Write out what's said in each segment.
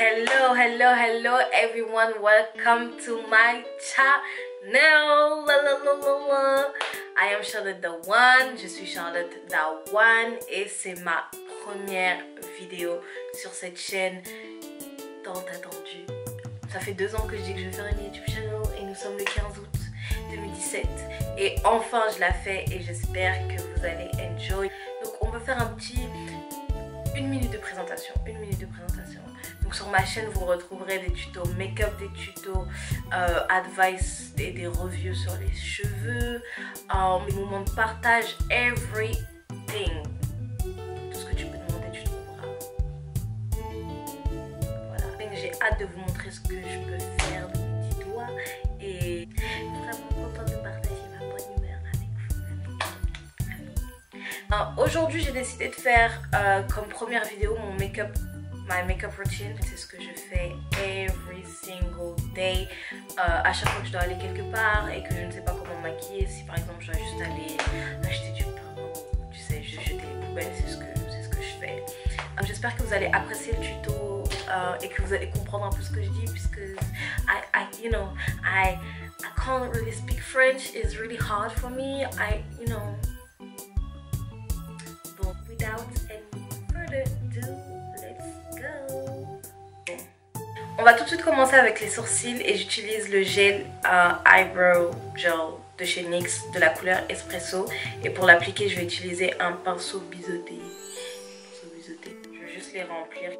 Hello everyone, welcome to my channel. I am Charlotte the One, je suis Charlotte the One et c'est ma première vidéo sur cette chaîne tant attendue. Ça fait 2 ans que je dis que je vais faire une YouTube channel et nous sommes le 15 août 2017 et enfin je la fais et j'espère que vous allez enjoy. Donc on va faire un petit 1 minute de présentation, Donc sur ma chaîne vous retrouverez des tutos make-up, des tutos advice, des reviews sur les cheveux, des moments de partage, everything. Tout ce que tu peux demander tu trouveras. Voilà. J'ai hâte de vous montrer ce que je peux faire de mes petits doigts et vraiment contente de partager ma bonne humeur avec vous. Aujourd'hui j'ai décidé de faire comme première vidéo mon make-up, my makeup routine. C'est ce que je fais every single day. À chaque fois que je dois aller quelque part et que je ne sais pas comment me maquiller, si par exemple je dois juste aller acheter du pain, tu sais, je jeter les poubelles, c'est ce que je fais. J'espère que vous allez apprécier le tuto et que vous allez comprendre un peu ce que je dis puisque I can't really speak French. It's really hard for me. But without any further ado, let's go. On va tout de suite commencer avec les sourcils et j'utilise le gel Eyebrow Gel de chez NYX de la couleur Espresso et pour l'appliquer je vais utiliser un pinceau biseauté. Je vais juste les remplir.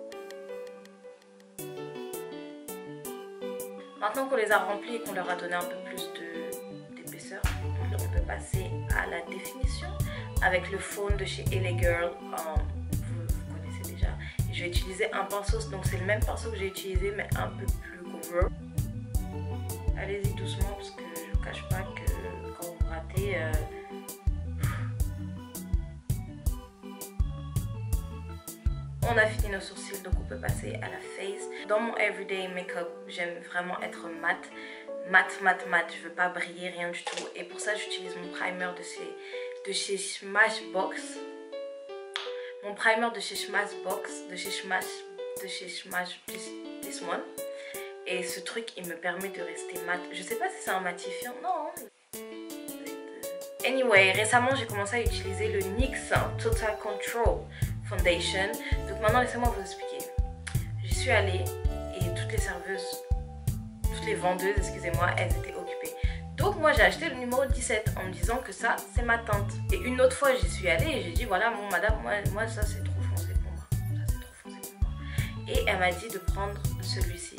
Maintenant qu'on les a remplis et qu'on leur a donné un peu plus d'épaisseur, on peut passer à la définition avec le faune de chez LA Girl. Vous connaissez déjà. Et je vais utiliser un pinceau, donc c'est le même pinceau que j'ai utilisé mais un peu plus gros. Allez-y doucement parce que je ne vous cache pas que quand vous ratez... On a fini nos sourcils, donc on peut passer à la face. Dans mon everyday makeup, j'aime vraiment être mat. Je veux pas briller, rien du tout. Et pour ça, j'utilise mon primer de chez Smashbox. Mon primer de chez Smashbox, this one. Et ce truc, il me permet de rester mat. Je sais pas si c'est un matifiant, non. Anyway, récemment, j'ai commencé à utiliser le NYX Total Control Foundation. Donc maintenant laissez-moi vous expliquer. J'y suis allée et toutes les vendeuses, excusez-moi, elles étaient occupées. Donc moi j'ai acheté le numéro 17 en me disant que ça c'est ma teinte. Et une autre fois j'y suis allée et j'ai dit voilà mon madame, moi ça c'est trop foncé pour moi. Et elle m'a dit de prendre celui-ci,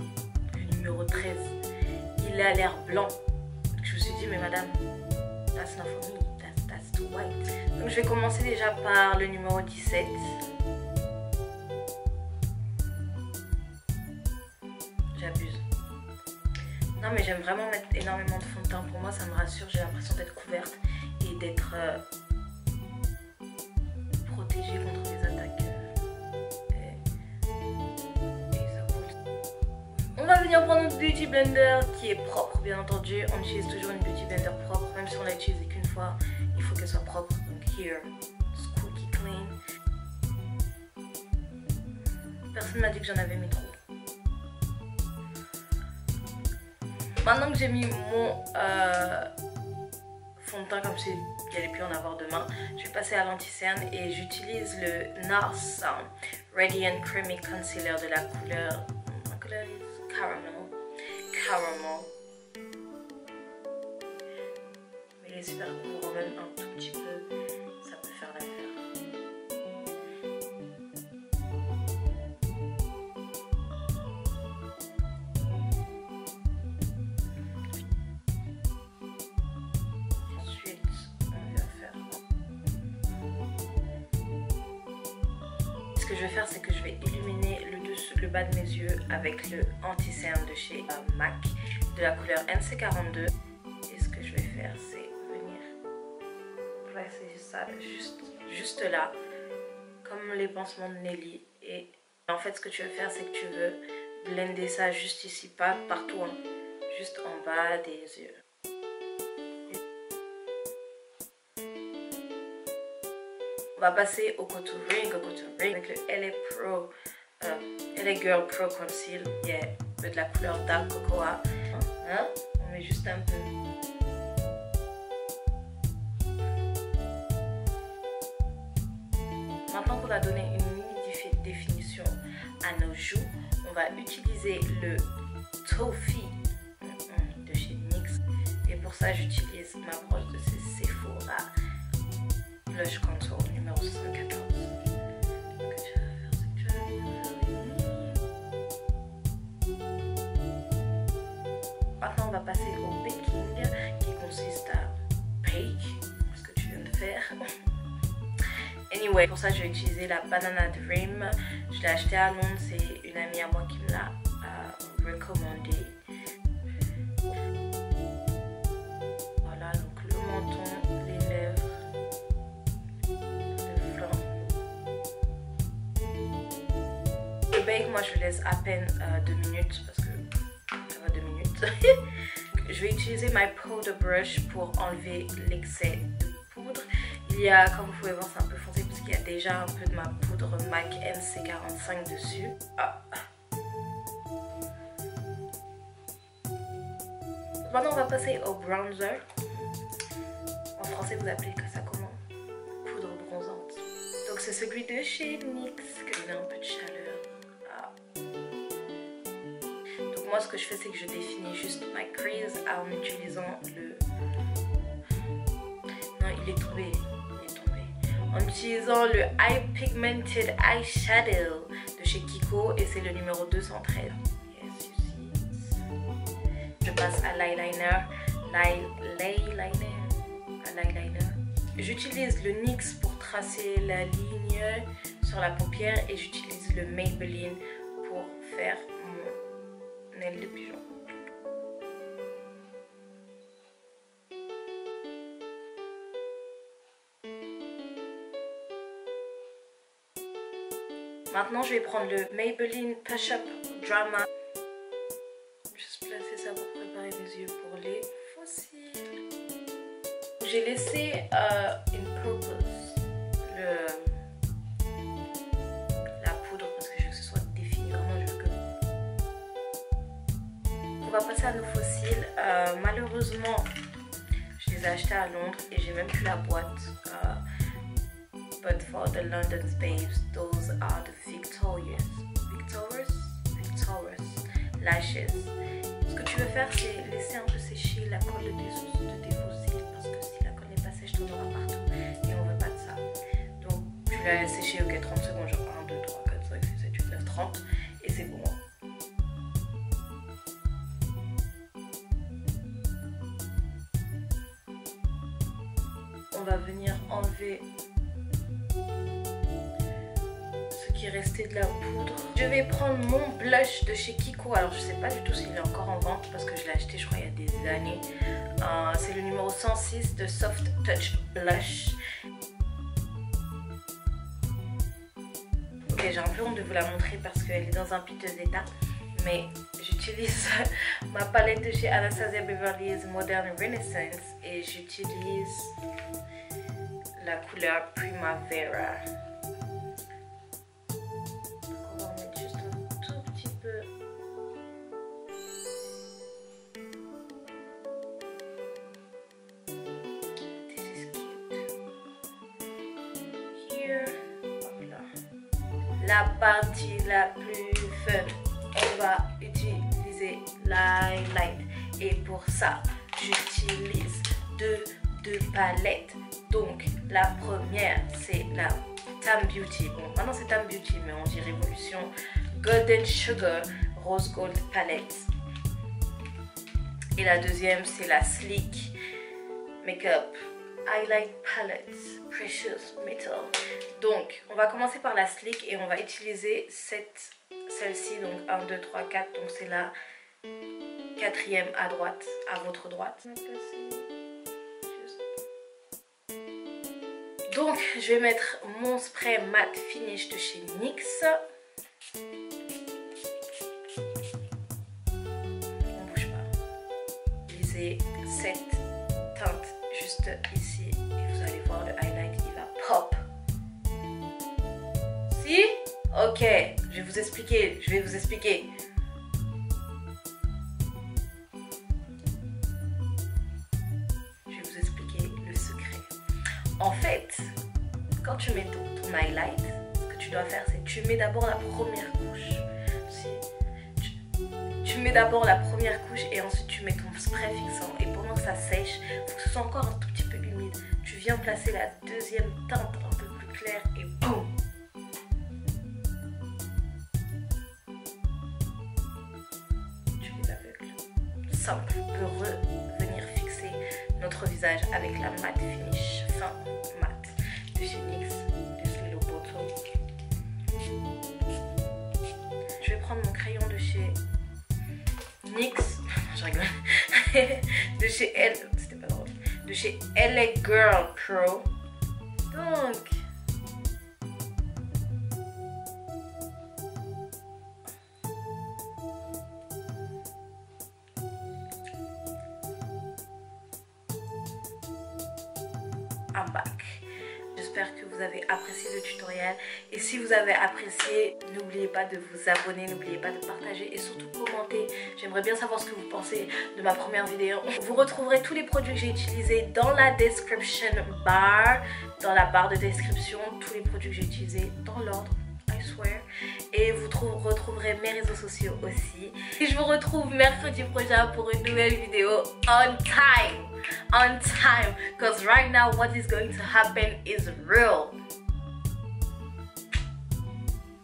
le numéro 13. Il a l'air blanc. Donc je me suis dit mais madame, that's not for me, that's too white. Donc je vais commencer déjà par le numéro 17. J'abuse. Non mais j'aime vraiment mettre énormément de fond de teint. Pour moi ça me rassure, j'ai l'impression d'être couverte et d'être protégée contre les attaques. On va venir prendre notre beauty blender qui est propre bien entendu. On utilise toujours une beauty blender propre, même si on l'a utilisée qu'une fois, il faut qu'elle soit propre. Donc here, squeaky clean. Personne m'a dit que j'en avais mis trop. Maintenant que j'ai mis mon fond de teint comme s'il n'y allait plus en avoir demain, je vais passer à l'anti-cerne et j'utilise le NARS Radiant Creamy Concealer de la couleur Caramel. Mais il est super court, même un tout petit peu, ça peut faire l'affaire. Ensuite, on va faire... Ce que je vais faire, c'est que je vais illuminer le bas de mes yeux avec le anti-cerne de chez MAC de la couleur NC42. Et ce que je vais faire, c'est venir placer ça juste là, comme les pansements de Nelly. Et en fait, ce que tu veux faire, c'est que tu veux blender ça juste ici, pas partout, hein, juste en bas des yeux. On va passer au contouring avec le LA Pro LA Girl Pro Conceal, yeah, de la couleur Dark Cocoa. Hein? On met juste un peu. Maintenant qu'on a donné une mini définition à nos joues, on va utiliser le Toffee de chez NYX. Et pour ça, j'utilise ma broche de chez Sephora Blush Contour numéro 74. Maintenant, on va passer au baking qui consiste à bake, ce que tu viens de faire. Anyway, pour ça, je vais utiliser la Banana Dream. Je l'ai acheté à Londres, c'est une amie à moi qui me l'a recommandé. Voilà, donc le menton, les lèvres, le flanc. Le bake, moi, je laisse à peine 2 minutes parce que ça va 2 minutes. Je vais utiliser ma powder brush pour enlever l'excès de poudre. Il y a, comme vous pouvez voir, c'est un peu foncé parce qu'il y a déjà un peu de ma poudre MAC NC45 dessus. Ah. Maintenant, on va passer au bronzer. En français, vous appelez ça comment? Poudre bronzante. Donc, c'est celui de chez NYX que je mets un peu de chaleur. Ah. Donc, moi, ce que je fais, c'est que je définis juste ma crease en utilisant le... Non, il est tombé. En utilisant le Eye Pigmented Eyeshadow de chez Kiko et c'est le numéro 213. Yes, you see. Je passe à l'eyeliner. J'utilise le NYX pour tracer la ligne sur la paupière et j'utilise le Maybelline pour faire mon aile de pigeon. Maintenant, je vais prendre le Maybelline Push Up Drama. Juste placer ça pour préparer mes yeux pour les fossiles. J'ai laissé in purpose la poudre parce que je veux que ce soit défini. Vraiment, je veux que... On va passer à nos fossiles. Malheureusement, je les ai achetés à Londres et j'ai même plus la boîte. But for the London's babes, those are the Victorious lashes. Ce que tu veux faire, c'est laisser un peu sécher la colle de tes fossiles parce que si la colle n'est pas sèche, tu en auras partout et on veut pas de ça. Donc tu la laisses sécher, ok, 30 secondes, genre 1, 2, 3, 4, 5, 6, 7, 8, 9, 30 et c'est bon. On va venir enlever resté de la poudre. Je vais prendre mon blush de chez Kiko. Alors je sais pas du tout s'il est encore en vente parce que je l'ai acheté je crois il y a des années. C'est le numéro 106 de Soft Touch Blush. Ok, j'ai un peu honte de vous la montrer parce qu'elle est dans un piteux état. Mais j'utilise ma palette de chez Anastasia Beverly Hills Modern Renaissance et j'utilise la couleur Primavera. La partie la plus fun, on va utiliser l'highlight et pour ça j'utilise deux palettes. Donc la première c'est la Tam Beauty, bon maintenant c'est Tam Beauty mais on dit Révolution Golden Sugar Rose Gold Palette et la deuxième c'est la Sleek Makeup Highlight Palette Precious Metal. Donc on va commencer par la Sleek et on va utiliser celle-ci, donc 1, 2, 3, 4, donc c'est la quatrième à droite, à votre droite. Donc je vais mettre mon spray matte finish de chez NYX. On bouge pas. Utilisez cette teinte juste ici et vous allez voir le highlight il va pop. Si? Ok, je vais vous vous expliquer. Je vais vous expliquer. Le secret. En fait, quand tu mets ton highlight, ce que tu dois faire, c'est que tu mets d'abord la première couche. Tu mets d'abord la première couche et ensuite tu mets ton spray fixant. Et pendant que ça sèche, il faut que ce soit encore un tout petit peu humide. Tu viens placer la deuxième teinte un peu plus claire et boum! Tu es aveugle. Simple pour revenir fixer notre visage avec la matte finish fin mat de chez NYX, de ce Little Bottle. Je vais prendre mon crayon de chez NYX, je rigole, de chez elle, c'était pas drôle, de chez LA Girl Pro. Donc, I'm back. J'espère que vous avez apprécié le tutoriel et si vous avez apprécié, n'oubliez pas de vous abonner, n'oubliez pas de partager et surtout commenter. J'aimerais bien savoir ce que vous pensez de ma première vidéo. Vous retrouverez tous les produits que j'ai utilisés dans la description bar, dans la barre de description, tous les produits que j'ai utilisés dans l'ordre, I swear. Et vous retrouverez mes réseaux sociaux aussi. Et je vous retrouve mercredi prochain pour une nouvelle vidéo on time. On time, because right now what is going to happen is real.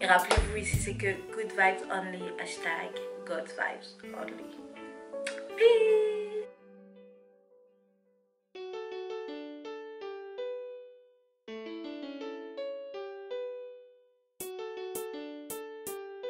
Et rappelez-vous ici c'est que good vibes only, hashtag God vibes only. Peace.